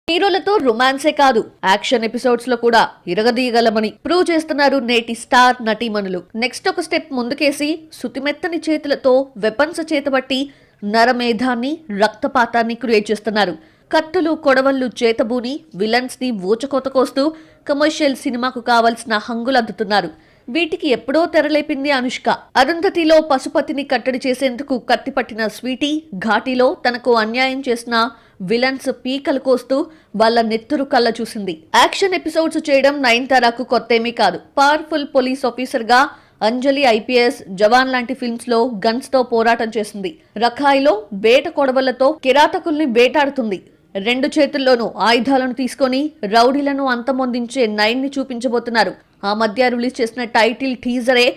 హీరోలతో రొమాన్సే కాదు, action episodes లో కూడా ఇరగదీయగలమని ప్రూవ్ చేస్తున్నారు నేటి స్టార్ నటీమణులు. నెక్స్ట్ ఒక స్టెప్ ముందుకేసి సుతిమెత్తని చేతులతో వెపన్స్ చేతబట్టి నరమేధాన్ని, రక్తపాతాన్ని క్రియేట్ చేస్తున్నారు. కత్తులు, కొడవళ్లు చేతబూని విలన్స్ ని ఊచకోత కోస్తూ కమర్షియల్ సినిమాకు కావాల్సిన హంగులందుతున్నారు. వీటికి ఎప్పుడో తెరలేపింది అనుష్క. అరుంధతిలో పశుపతిని కట్టడి చేసేందుకు కత్తిపట్టిన స్వీటీ, ఘాటీలో తనకు అన్యాయం చేసిన విలన్స్ పీకలు కోస్తూ వాళ్ళ నెత్తురు కళ్ళ చూసింది. యాక్షన్ ఎపిసోడ్స్ చేయడం నయనతారకు కొత్తేమీ కాదు. పవర్ఫుల్ పోలీస్ ఆఫీసర్ గా అంజలి ఐపీఎస్, జవాన్ లాంటి ఫిల్మ్స్ లో గన్స్ తో పోరాటం చేసింది. రఖాయిలో బేట కొడవళ్లతో కిరాతకుల్ని వేటాడుతుంది. 2 చేతుల్లోనూ ఆయుధాలను తీసుకొని రౌడీలను అంతమొందించే నైన్ ని చూపించబోతున్నారు. ఆ మధ్య రిలీజ్ చేసిన టైటిల్ టీజరే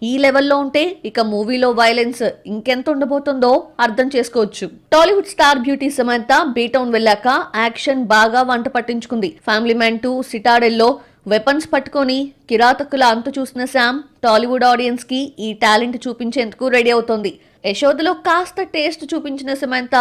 ఈ లెవెల్లో ఉంటే ఇక మూవీలో వైలెన్స్ ఇంకెంత ఉండబోతుందో అర్థం చేసుకోవచ్చు. Tollywood star beauty Samantha B-Town వెళ్ళాక యాక్షన్ బాగా వంట పట్టించుకుంది. ఫ్యామిలీ మ్యాన్ 2, సిటాడెల్లో వెపన్స్ పట్టుకొని కిరాతకుల అంతు చూసిన శామ్ టాలీవుడ్ ఆడియన్స్ కి ఈ టాలెంట్ చూపించేందుకు రెడీ అవుతోంది. యశోదలో కాస్త టేస్ట్ చూపించిన సమంత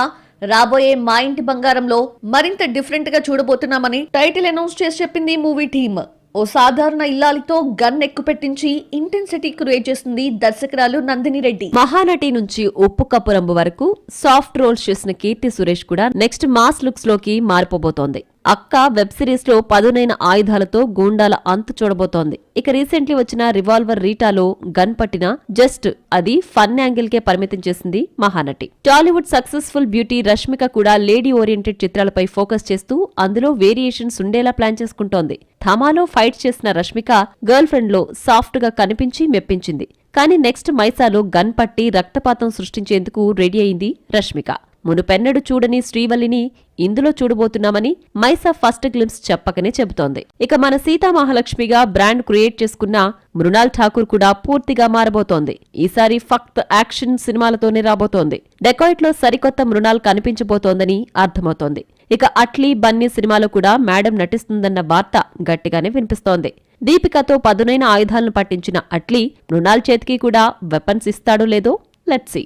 రాబోయే మా ఇంటి బంగారంలో మరింత డిఫరెంట్ గా చూడబోతున్నామని టైటిల్ అనౌన్స్ చేసి చెప్పింది మూవీ టీమ్. ఓ సాధారణ ఇల్లాలితో గన్ ఎక్కుపెట్టించి ఇంటెన్సిటీ క్రియేట్ చేసింది దర్శకురాలు నందిని రెడ్డి. మహానటి నుంచి ఉప్పు కప్పు రంబు వరకు సాఫ్ట్ రోల్స్ చేసిన కీర్తి సురేష్ కూడా నెక్స్ట్ మాస్ లుక్స్ లోకి మారిపోబోతోంది. అక్క వెబ్ సిరీస్ లో పదునైన ఆయుధాలతో గూండాల అంతు చూడబోతోంది. ఇక రీసెంట్లీ వచ్చిన రివాల్వర్ రీటాలో గన్ పట్టిన జస్ట్ అది ఫన్ యాంగిల్ కే పరిమితం చేసింది మహానటి. టాలీవుడ్ సక్సెస్ఫుల్ బ్యూటీ రష్మిక కూడా లేడీ ఓరియంటెడ్ చిత్రాలపై ఫోకస్ చేస్తూ అందులో వేరియేషన్స్ ఉండేలా ప్లాన్ చేసుకుంటోంది. థమాలో ఫైట్ చేసిన రష్మిక గర్ల్ ఫ్రెండ్ లో సాఫ్ట్ గా కనిపించి మెప్పించింది. కానీ నెక్స్ట్ మైసాలో గన్ పట్టి రక్తపాతం సృష్టించేందుకు రెడీ అయింది రష్మిక. మునుపెన్నడు చూడని శ్రీవల్లిని ఇందులో చూడబోతున్నామని మైసా ఫస్ట్ గ్లిమ్స్ చెప్పకనే చెబుతోంది. ఇక మన సీతామహాలక్ష్మిగా బ్రాండ్ క్రియేట్ చేసుకున్న మృణాల్ ఠాకూర్ కూడా పూర్తిగా మారబోతోంది. ఈసారి ఫక్త్ యాక్షన్ సినిమాలతోనే రాబోతోంది. డెకాయిట్ లో సరికొత్త మృణాల్ కనిపించబోతోందని అర్థమవుతోంది. ఇక అట్లీ బన్నీ సినిమాలో కూడా మేడం నటిస్తుందన్న వార్త గట్టిగానే వినిపిస్తోంది. దీపికతో పదునైన ఆయుధాలను పట్టించిన అట్లీ మృణాల్ చేతికి కూడా వెపన్స్ ఇస్తాడో లేదో లెట్స్ సీ.